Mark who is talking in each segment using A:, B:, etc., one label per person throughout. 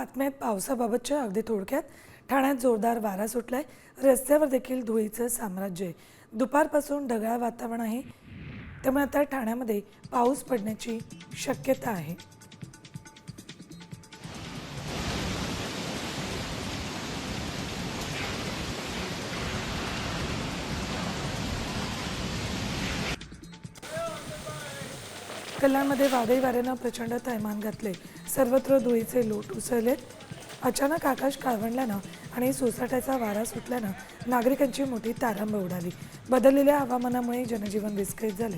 A: बातम्यात पावसाबाबतच्या अगदी थोडक्यात. ठाण्यात जोरदार वारा सुटलाय. रस्त्यावर देखील धुळीचं साम्राज्य आहे. दुपारपासून ढगाळ वातावरण आहे, त्यामुळे आता ठाण्यामध्ये पाऊस पडण्याची शक्यता आहे. कल्याणमध्ये वादळी वाऱ्यानं प्रचंड थैमान घातले. सर्वत्र धुळीचे लोट उसळलेत. अचानक आकाश काळवंडल्यानं आणि सोसाट्याचा वारा सुटल्यानं नागरिकांची मोठी तारांब उडाली. बदललेल्या हवामानामुळे जनजीवन विस्कळीत झाले.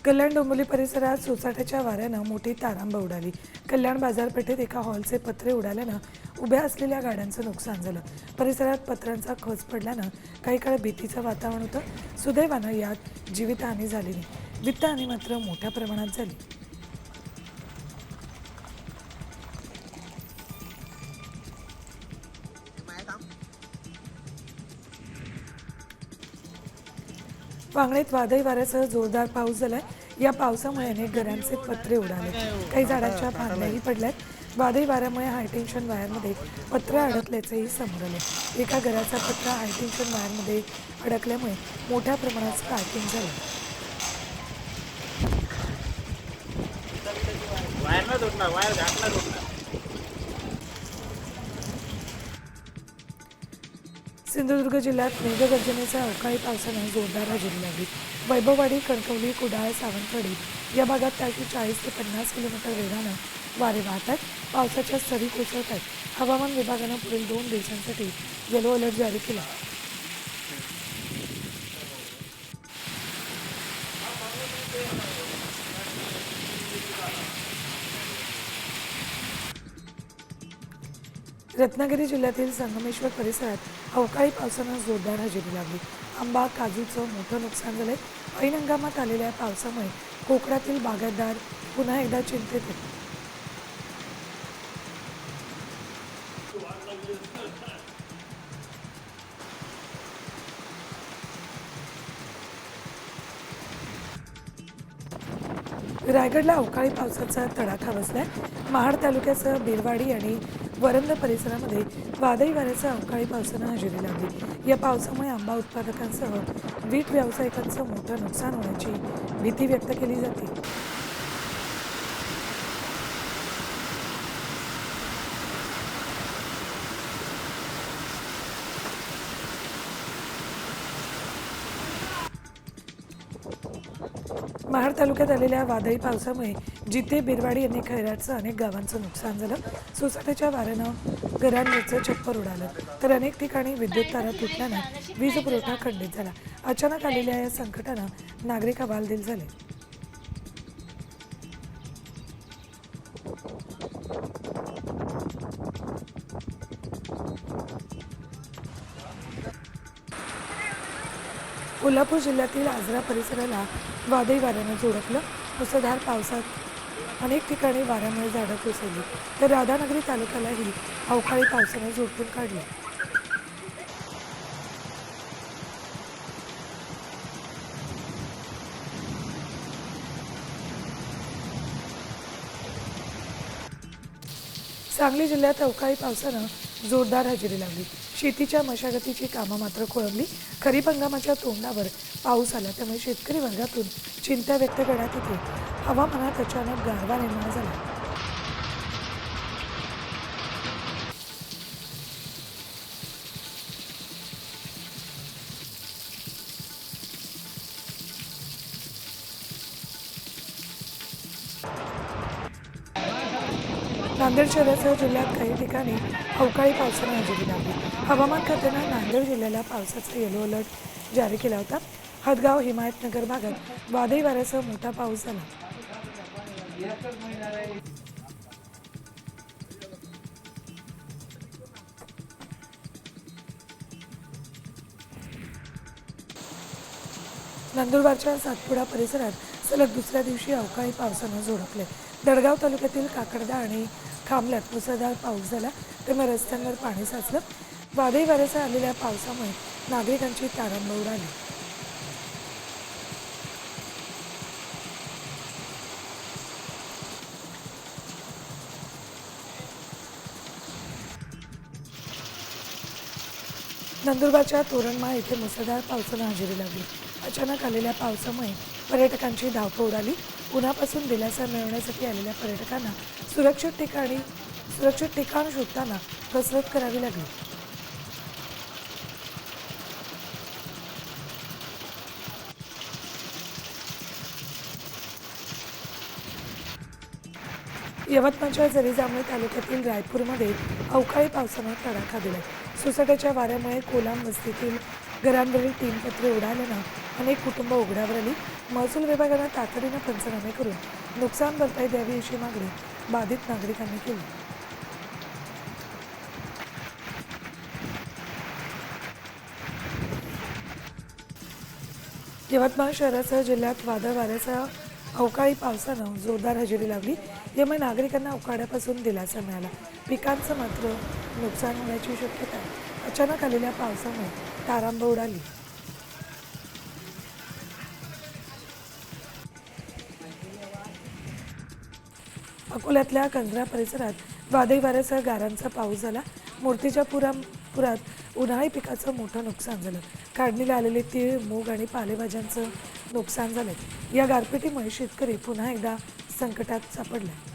A: कल्याण डोंबिवली परिसरात सोसाट्याच्या वाऱ्यानं मोठी तारांब उडाली. कल्याण बाजारपेठेत एका हॉलचे पत्रे उडाल्यानं उभ्या असलेल्या गाड्यांचं नुकसान झालं. परिसरात पत्र्यांचा खच पडल्यानं काही काळ भीतीचं वातावरण होतं. सुदैवानं यात जीवितहानी झाली नाही. वित्तहानी मात्र मोठ्या प्रमाणात झाली. वांगणीत वादळी वाऱ्यासह जोरदार पाऊस झालाय. या पावसामुळे अनेक घरांचे पत्रे उडाले. काही झाडांच्या फांद्याही पडल्यात. वादळी वाऱ्यामुळे हायटेन्शन वायरमध्ये पत्रे अडकल्याचंही समोर आले. एका घराचा पत्रा हायटेन्शन वायरमध्ये अडकल्यामुळे मोठ्या प्रमाणात स्पार्किंग झालं. सिंधुदुर्ग जिल्ह्यात मेघगर्जनेच्या अवकाळी पावसानं जोरदार हजेरी लागली. वैभववाडी, कणकवली, कुडाळ, सावंतवाडी या भागात ताशी 40 ते 50 किलोमीटर वेगानं वारे वाहतात. पावसाच्या सरी कोसळत आहेत. हवामान विभागानं पुढील 2 दिवसांसाठी येलो अलर्ट जारी केला. रत्नागिरी जिल्ह्यातील संगमेश्वर परिसरात अवकाळी पावसानं जोरदार हजेरी लागली. आंबा, काजूचं मोठं नुकसान झालंय. ऐन हंगामात आलेल्या पावसामुळे कोकणातील बागायतदार पुन्हा एकदा चिंतेत आहेत. रायगडला अवकाळी पावसाचा तडाखा बसलाय. महाड तालुक्यासह बिरवाडी आणि वरंद परिसरामध्ये वादळी वाऱ्याच्या अवकाळी पावसानं हजेरी लागली. या पावसामुळे आंबा उत्पादकांसह वीट व्यावसायिकांचं मोठं नुकसान होण्याची भीती व्यक्त केली जाते. महाड तालुक्यात आलेल्या वादळी पावसामुळे जिते, बिरवाडी आणि खैराटचं अनेक गावांचं नुकसान झालं. सोसाट्याच्या वाऱ्यानं घरांवरचं छप्पर उडालं, तर अनेक ठिकाणी विद्युत तारा तुटल्यानं वीज पुरवठा खंडित झाला. अचानक आलेल्या या संकटानं नागरिक हवालदिल झाले. कोल्हापूर जिल्ह्यातील आजरा परिसराला वादळी वाऱ्यानं झोडपलं. मुसळधार पावसात अनेक ठिकाणी वाऱ्यामुळे झाडं कोसळली, तर राधानगरी तालुक्यालाही अवकाळी पावसानं झोडपून काढलं. सांगली जिल्ह्यात अवकाळी पावसानं जोरदार हजेरी लागली. शेतीच्या मशागतीची कामं मात्र खोळंबली. खरीप हंगामाच्या तोंडावर पाऊस आला, त्यामुळे शेतकरी वर्गातून चिंता व्यक्त करण्यात येते. हवामानात अचानक गारवा निर्माण झाला. नांदेड शहरासह जिल्ह्यात काही ठिकाणी अवकाळी पावसानं हजेरी लागली. हवामान खात्यानं नांदेड जिल्ह्याला पावसाचा येलो अलर्ट जारी केला होता. हदगाव, हिमायतनगर भागात वादळी वाऱ्यासह मोठा पाऊस झाला. नंदुरबारच्या सातपुडा परिसरात सलग दुसऱ्या दिवशी अवकाळी पावसानं झोडपले. दडगाव तालुक्यातील काकडदा आणि खामल्यात मुसळधार पाऊस झाला, त्यामुळे रस्त्यांवर पाणी साचलं. वादळी वाऱ्यासह आलेल्या पावसामुळे नागरिकांची तारांबळ उडाली. नंदुरबारच्या तोरणमाळ येथे मुसळधार पावसानं हजेरी लावली. अचानक आलेल्या पावसामुळे पर्यटकांची धावपळ उडाली. उन्हापासून दिलासा मिळवण्यासाठी आलेल्या पर्यटकांना सुरक्षित ठिकाण शोधताना कसरत करावी लागली. यवतमाळच्या जरी जांभळी तालुक्यातील रायपूरमध्ये अवकाळी पावसानं तडाखा दिलाय. सोसाट्याच्या वाऱ्यामुळे कोलाम वस्तीतील घरांवरील 3 पत्रे उडाल्यानं अनेक कुटुंब उघड्यावर आली. महसूल विभागानं तातडीनं पंचनामे करून नुकसान भरपाई द्यावी अशी मागणी बाधित नागरिकांनी केली. यवतमाळ शहरासह जिल्ह्यात वादळ वाऱ्यासह अवकाळी पावसानं जोरदार हजेरी लावली. यामुळे नागरिकांना उकाड्यापासून दिलासा मिळाला. पिकांचं मात्र नुकसान होण्याची शक्यता आहे. अचानक आलेल्या पावसामुळे तारांबळ उडाली. अकोल्यातल्या कंजरा परिसरात वादळी वाऱ्यासह गारांचा पाऊस झाला. मूर्तीच्या पुरात उन्हाळी पिकाचं मोठं नुकसान झालं. काढणीला आलेले तीळ, मूग आणि पालेभाज्यांचं नुकसान झालंय. या गारपिटीमुळे शेतकरी पुन्हा एकदा संकटात सापडलाय.